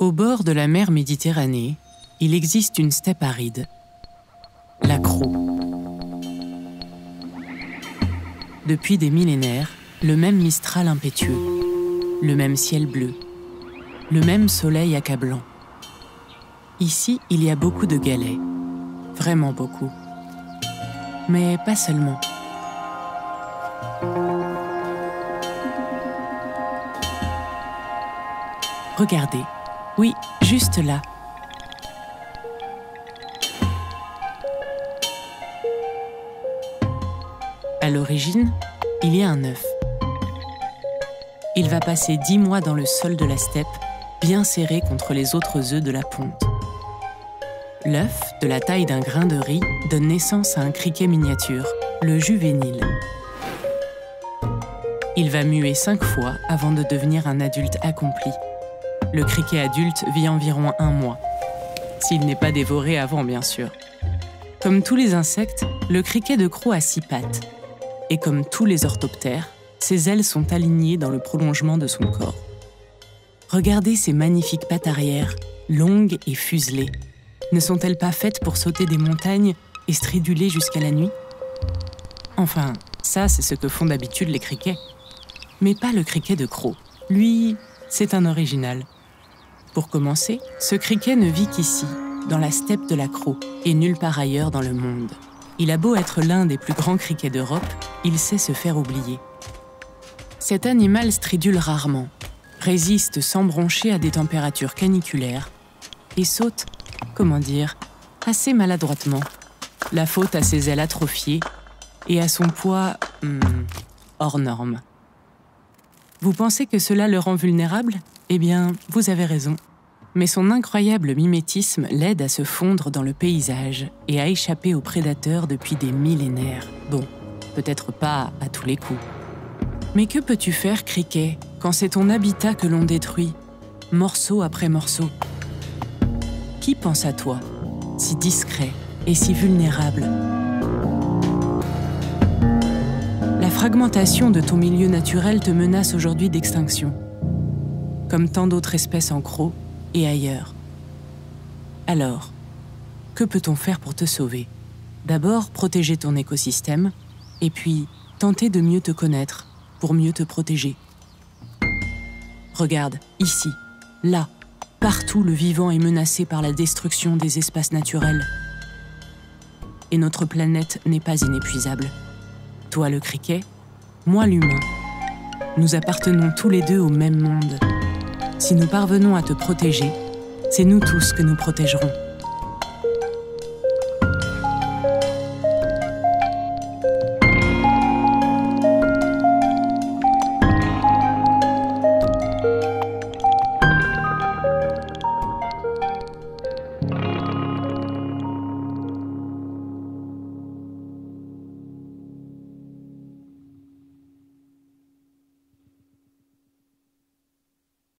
Au bord de la mer Méditerranée, il existe une steppe aride, la Crau. Depuis des millénaires, le même Mistral impétueux, le même ciel bleu, le même soleil accablant. Ici, il y a beaucoup de galets, vraiment beaucoup. Mais pas seulement. Regardez, oui, juste là. À l'origine, il y a un œuf. Il va passer 10 mois dans le sol de la steppe, bien serré contre les autres œufs de la ponte. L'œuf, de la taille d'un grain de riz, donne naissance à un criquet miniature, le juvénile. Il va muer 5 fois avant de devenir un adulte accompli. Le criquet adulte vit environ 1 mois, s'il n'est pas dévoré avant, bien sûr. Comme tous les insectes, le criquet de Crau a 6 pattes. Et comme tous les orthoptères, ses ailes sont alignées dans le prolongement de son corps. Regardez ces magnifiques pattes arrière, longues et fuselées. Ne sont-elles pas faites pour sauter des montagnes et striduler jusqu'à la nuit? Enfin, ça, c'est ce que font d'habitude les criquets. Mais pas le criquet de Crau. Lui, c'est un original. Pour commencer, ce criquet ne vit qu'ici, dans la steppe de la Crau, et nulle part ailleurs dans le monde. Il a beau être l'un des plus grands criquets d'Europe, il sait se faire oublier. Cet animal stridule rarement, résiste sans broncher à des températures caniculaires et saute, comment dire, assez maladroitement. La faute à ses ailes atrophiées et à son poids hors norme. Vous pensez que cela le rend vulnérable? Eh bien, vous avez raison. Mais son incroyable mimétisme l'aide à se fondre dans le paysage et à échapper aux prédateurs depuis des millénaires. Bon, peut-être pas à tous les coups. Mais que peux-tu faire, criquet, quand c'est ton habitat que l'on détruit, morceau après morceau? Qui pense à toi, si discret et si vulnérable? La fragmentation de ton milieu naturel te menace aujourd'hui d'extinction, comme tant d'autres espèces en Crau et ailleurs. Alors, que peut-on faire pour te sauver? D'abord, protéger ton écosystème, et puis tenter de mieux te connaître pour mieux te protéger. Regarde, ici, là, partout le vivant est menacé par la destruction des espaces naturels. Et notre planète n'est pas inépuisable. Toi le criquet, moi l'humain. Nous appartenons tous les deux au même monde. Si nous parvenons à te protéger, c'est nous tous que nous protégerons.